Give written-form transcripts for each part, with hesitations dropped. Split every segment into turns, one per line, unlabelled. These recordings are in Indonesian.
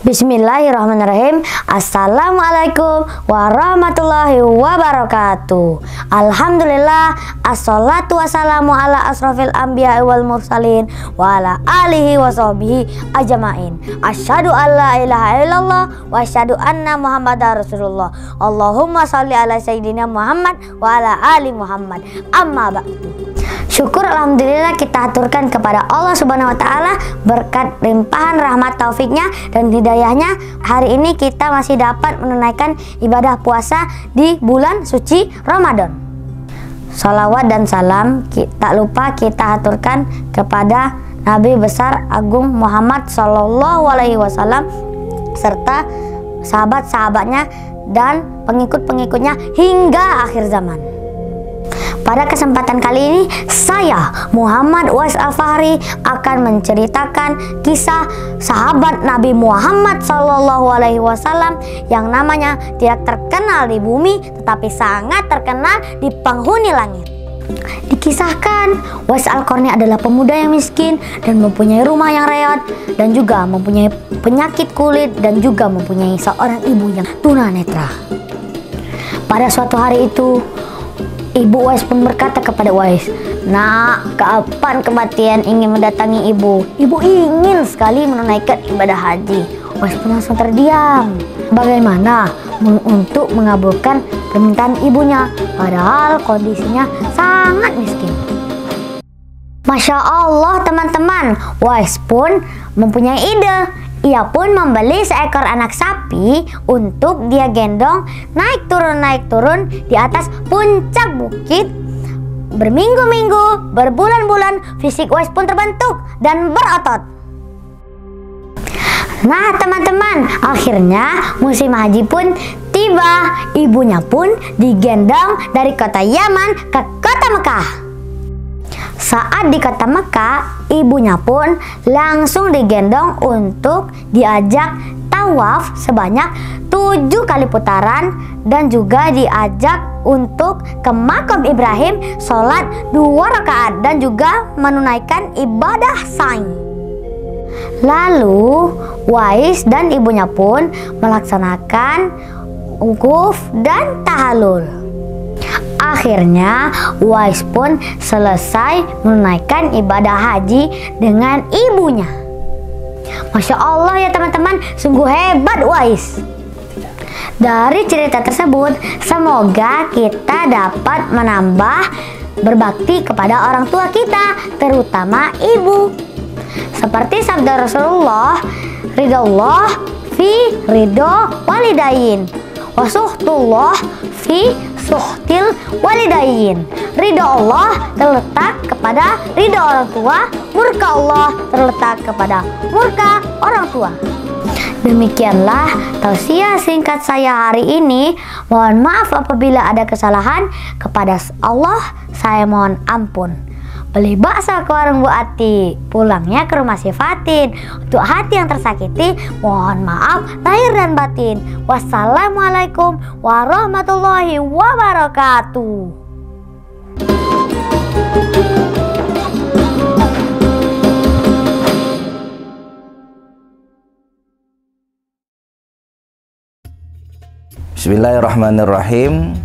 Bismillahirrahmanirrahim. Assalamualaikum warahmatullahi wabarakatuh. Alhamdulillah, assalatu wassalamu ala asrofil anbiya wal mursalin wa ala alihi wa sahbihi ajma'in. Asyhadu an la ilaha illallah wa asyhadu anna muhammadar rasulullah. Allahumma sholli ala sayyidina Muhammad wa ala ali Muhammad. Amma ba'du. Syukur alhamdulillah kita aturkan kepada Allah Subhanahu wa taala berkat limpahan rahmat taufiknya dan hidayahnya. Hari ini kita masih dapat menunaikan ibadah puasa di bulan suci Ramadan. Salawat dan salam tak lupa kita aturkan kepada Nabi besar Agung Muhammad Sallallahu Alaihi Wasallam serta sahabat-sahabatnya dan pengikut-pengikutnya hingga akhir zaman. Pada kesempatan kali ini, saya Muhammad Uwais Al-Fahri akan menceritakan kisah sahabat Nabi Muhammad Sallallahu Alaihi Wasallam yang namanya tidak terkenal di bumi, tetapi sangat terkenal di penghuni langit. Dikisahkan, Uwais Al-Qarni adalah pemuda yang miskin dan mempunyai rumah yang reot, dan juga mempunyai penyakit kulit, dan juga mempunyai seorang ibu yang tunanetra. Pada suatu hari itu, Ibu Uwais pun berkata kepada Uwais, "Nak, kapan kematian ingin mendatangi ibu? Ibu ingin sekali menunaikan ibadah haji." Uwais pun langsung terdiam. Bagaimana untuk mengabulkan permintaan ibunya, padahal kondisinya sangat miskin. Masya Allah teman-teman, Uwais pun mempunyai ide. Ia pun membeli seekor anak sapi untuk dia gendong naik turun di atas puncak bukit. Berminggu-minggu, berbulan-bulan, fisik Uwais pun terbentuk dan berotot. Nah teman-teman, akhirnya musim haji pun tiba. Ibunya pun digendong dari kota Yaman ke kota Mekah. Saat di kota Mekah, ibunya pun langsung digendong untuk diajak tawaf sebanyak 7 kali putaran dan juga diajak untuk ke makam Ibrahim, sholat 2 rakaat dan juga menunaikan ibadah sa'i. Lalu Uwais dan ibunya pun melaksanakan wukuf dan tahallul. Akhirnya Uwais pun selesai menunaikan ibadah haji dengan ibunya. Masya Allah ya teman-teman, sungguh hebat Uwais. Dari cerita tersebut, semoga kita dapat menambah berbakti kepada orang tua kita, terutama ibu. Seperti sabda Rasulullah, ridallah fi ridho walidain, wasuhtullah fi suhtil walidain. Ridho Allah terletak kepada ridho orang tua, murka Allah terletak kepada murka orang tua. Demikianlah tausiah singkat saya hari ini. Mohon maaf apabila ada kesalahan. Kepada Allah saya mohon ampun. Beli bakso ke warung Bu Ati, pulangnya ke rumah si Fatin. Untuk hati yang tersakiti, mohon maaf lahir dan batin. Wassalamualaikum warahmatullahi wabarakatuh.
Bismillahirrahmanirrahim.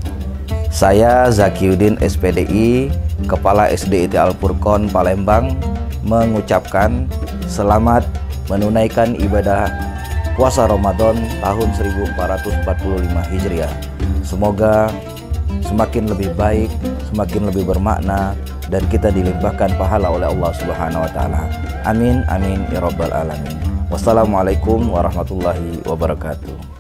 Saya Zakiuddin SPDI, Kepala SDIT Al-Furqon Palembang, mengucapkan selamat menunaikan ibadah puasa Ramadan tahun 1445 Hijriah. Semoga semakin lebih baik, semakin lebih bermakna, dan kita dilimpahkan pahala oleh Allah Subhanahu wa taala. Amin amin ya rabbal alamin. Wassalamualaikum warahmatullahi wabarakatuh.